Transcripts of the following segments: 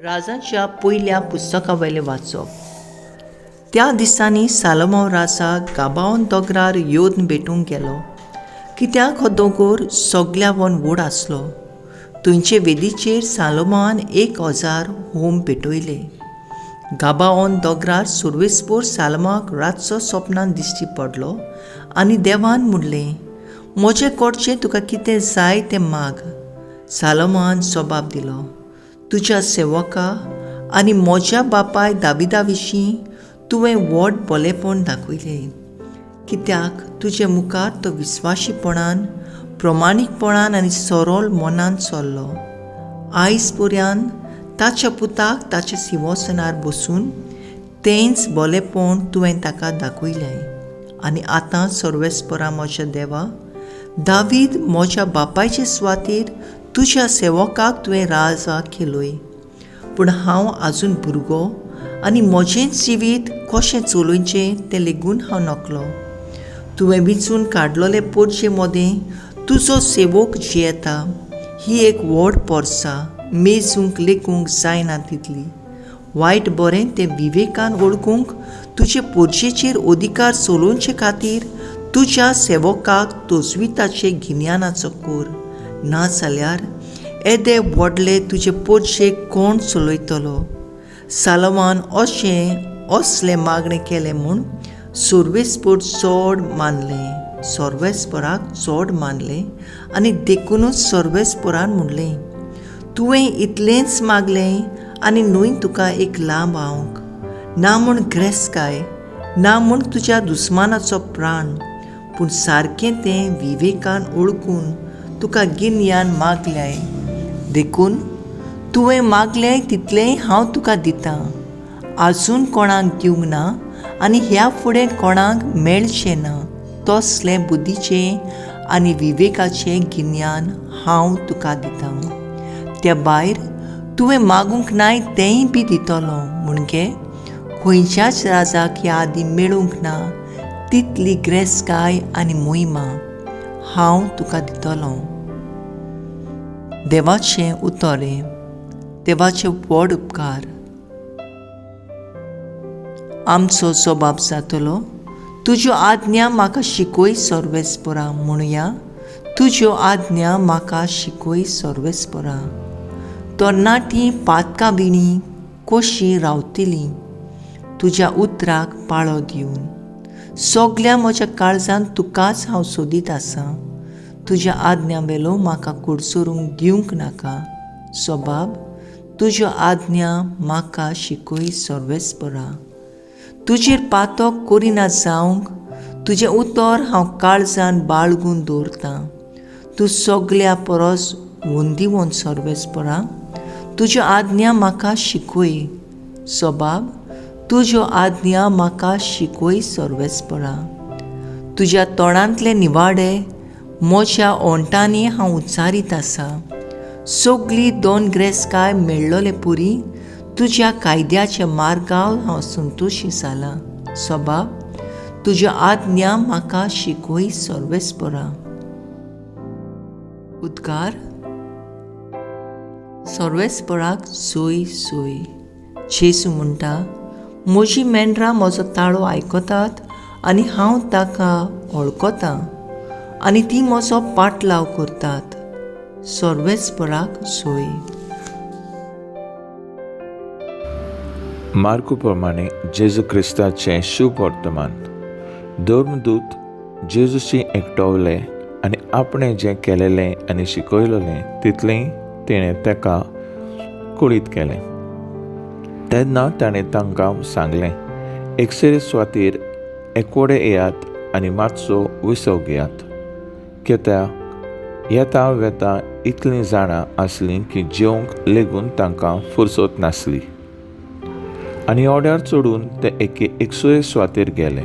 राजांच्या पयल्या पुस्तका वयलें वाचप. त्या दिसांनी सालोमोन राजा गाबाओन दोंगरार योद्न भेटूंक गेलो, कित्याक हो दोंगर सगळ्यावन व्हड आसलो. थंयचे वेदीचेर सालोमोनान 1000 होम पेटयले. गाबाओन दोंगरार सुरवेसपोर सालोमोनाक रातचो सपनान दिश्टी पडलो आनी देवान म्हणलें, म्हजे कडचें तुका कितें जाय तें माग. सालोमोनान जबाब दिलो, तुज्या सेवका आनी म्हज्या बापाय दाविदा विशीं तुवें व्हड बरेंपण दाखयलें, कित्याक तुजे मुखार तो विस्वाशीपणान, प्रमाणीकपणान आनी सरळ मनान चल्लो. आयज पर्यंत ताच्या पुताक ताच्या सिंहासनार बसून तेंच बरेंपण तुवें ताका दाखयलें. आनी आतां सर्वेस्परा म्हज्या देवा, दावीद म्हज्या बापायचे सुवातेर तुज्या सेवकाक तुवें राजा केलोय. पूण हांव आजून भुरगो आनी म्हजें जिवीत कशें चलोवचें तें लेगून हांव नकलो. तुवें वेंचून काडलोले पोरचे मदें तुजो सेवक जियेता. ही एक व्हड परसा, मेजूंक लेखूंक जायना तितली. वायट बरें तें विवेकान ओळखूंक तुजे पोरचेचेर अधिकार चलोवचे खातीर तुज्या सेवकाक तोजविताचे गिन्यानाचो कोर. ना जाल्यार येदे व्हडले तुजे पोरचेक कोण चलयतलो. सालोमोन असले मागणें केलें म्हूण सर्वेस्पराक चड मानलें आनी देखूनच सर्वेस्परान म्हणलें, तुवें इतलेंच मागलें आनी न्हय तुका एक लांब हांवक, ना म्हूण ग्रेसकाय, ना म्हूण तुज्या दुस्मानाचो प्राण, पूण सारकें तें विवेकान ओळखून तुका गिन्यान मागल्याय. देखून तुवें मागलें तितलेंय हांव तुका दितां. आजून कोणाक दिवंक ना आनी ह्या फुडें कोणाक मेळचें ना तसलें बुद्धीचें आनी विवेकाचें गिन्यान हांव तुका दितां. त्या भायर तुवें मागूंक नाय तेंय बी दितलो. म्हणजे खंयच्याच राजाक ह्या आदीं मेळूंक ना तितली ग्रेसकाय आनी मोहिमा हांव तुका दितलों. देवाचें उतोरें. देवाचे व्हड उपकार. आमचो जबाब जातलो, तुज्यो आज्ञा म्हाका शिकय सर्वेस्परा. म्हणुया, तुज्यो आज्ञा म्हाका शिकय सर्वेस्परा. तरणाटीं पातकां विणी कशीं रावतलीं तुज्या उतराक पाळो दिवन. सगळ्या म्हज्या काळजान तुकाच हांव सोदीत आसां. तुज्या आज्ञा वेलो म्हाका कुडचोरूंक दिवंक नाका. जबाब, तुज्यो आज्ञा म्हाका शिकय सर्वेस्परा. तुजेर पातक करिना जावंक तुजें उतर हांव काळजान बाळगून दवरतां. तूं सगळ्या परस वंदिवंत सर्वेस्परा. तुज्यो आज्ञा म्हाका शिकय. जबाब, तुज्यो आज्ञा म्हाका शिकय सर्वेस्परा. तुज्या तोंडांतले निवाडे म्हज्या ओंठांनी हांव उच्चारीत आसां. सगळी दोन ग्रेसकाय मेळ्ळोले पुरी तुज्या कायद्याच्या मार्गार हांव संतोशी जालां. जबाब, तुज्यो आज्ञा म्हाका शिकय सर्वेस्परा. उद्गार. सर्वेस्पराक सोय सोय. जेजू म्हणटा, म्हजी मेंढरां म्हजो ताळो आयकतात आनी हांव ताका वळखतां आनी ती म्हजो पाटलाव करतात. सर्वेस्पराक सोय. मार्कू प्रमाणे जेजू क्रिस्ताचें शुभ वर्तमान. धर्मदूत जेजूशी एकटवले आनी आपणें जें केलेलें आनी शिकयलेलें तितलें तिणें ताका कुळीत केलें. तेन्ना ताणें तांकां सांगलें, एकसरे सुवातेर एकवडे येयात आनी मातसो विसव घेयात. कित्याक येता वेता इतलीं जाणां आसलीं की जेवंक लेगून तांकां फुरसत नासली. आनी ओड्यार चडून ते एकसरे सुवातेर गेले.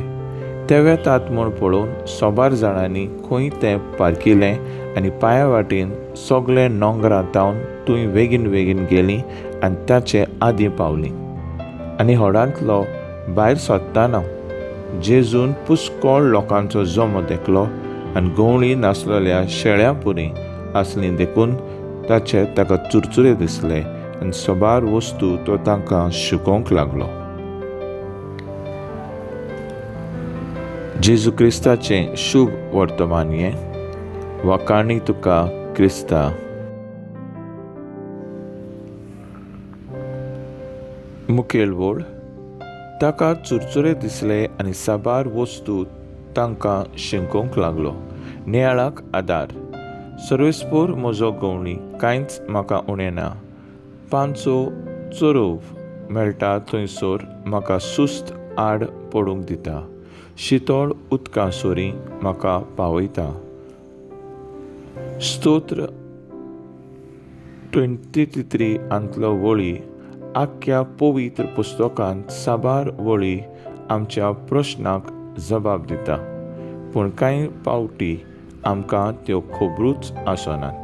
ते वेतात म्हूण पळोवन सोबार जाणांनी खंय तें पारकिलें आनी पांया वाटेन सगळे नोंगरां तावन थंय बेगीन बेगीन गेलीं आनी ताचे आदीं पावलीं. आनी होडांतलो भायर सोदतना जेजून पुष्कळ लोकांचो जमो देखलो आनी गवळी नासलेल्या शेळ्या पुरी आसलीं देखून ताचे ताका चुरचुरे दिसले आनी सोबार वस्तू तो तांकां शिकोवंक लागलो. जेजू क्रिस्ताचें शुभ वर्तमान हें वाकाणी तुका क्रिस्ता. मुखेल वोड. ताका चुरचुरे दिसले आनी साबार वस्तू तांकां शिंकोवंक लागलो. नियाळाक आदार. सर्वेस्पोर म्हजो गवंडी कांयच म्हाका उणें ना. पांचो चोरोव मेळटा थंयसर म्हाका सुस्त आड पडूंक दिता. शितोळ उदका सोरी म्हाका पावयता. स्तोत्र 23 आंतलो वळी आख्या पवित्र पुस्तकांत साबार वळी आमच्या प्रश्नाक जबाब दिता. पूण कांय पावटी आमकां त्यो खबरूच आसनात.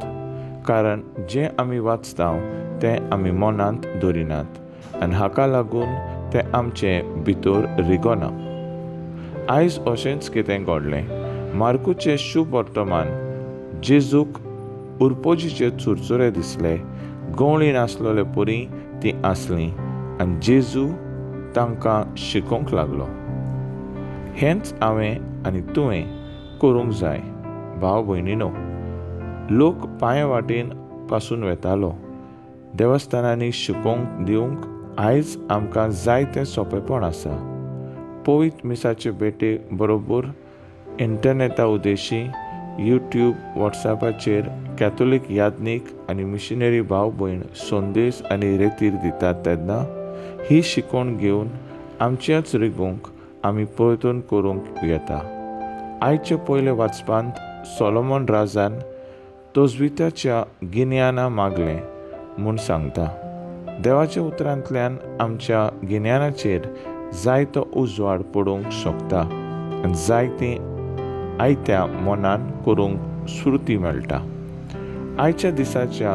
कारण जें आमी वाचता तें आमी मनांत दवरिनात आनी हाका लागून तें आमचे भितर रिगोना. आयज अशेंच कितें घडलें. मार्कूचें शुभ वर्तमान. जेजूक उरपोजीचे चुरचुरे दिसले. गवळी नासलोले परी ती आसली आनी जेजू तांकां शिकोवंक लागलो. हेंच हांवें आनी तुवें करूंक जाय. भाव भयणीनो, लोक पांया वाटेन पासून वेतालो. देवस्थानांनी शिकोवंक दिवंक आयज आमकां जायतें सोंपेपण आसा. पवित्र मिसाचे बेटे बरोबर इंटरनेटा उदेशी यूट्यूब, वॉट्सॅपाचेर कॅथोलीक यादनीक आनी मिशनरी भाव भयण संदेश आनी रेतीर दितात तेन्ना ही शिकवण घेवन आमच्याच रिगूंक आमी परतून करूंक येता. आयचे पयले वाचपांत सोलोमन राजान तोजविताच्या गिन्याना मागलें म्हूण सांगता. देवाच्या उतरांतल्यान आमच्या गिन्यानाचेर जायतो उजवाड पडूंक शकता आनी जायतीं आयत्या मनान करूंक स्फूर्ती मेळटा. आयच्या दिसाच्या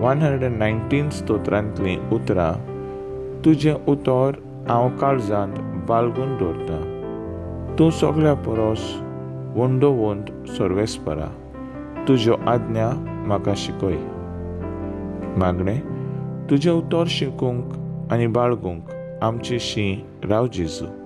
119 स्तोत्रांतलीं उतरां. तुजें उतर हांव काळजांत बाळगून दवरतां. तूं सगळ्या परस वंडोवंत सर्वेस्परा. तुज्यो आज्ञा म्हाका शिकय. मागणें. तुजें उतर शिकूंक आनी बाळगूंक आमचेशी राव जेजू.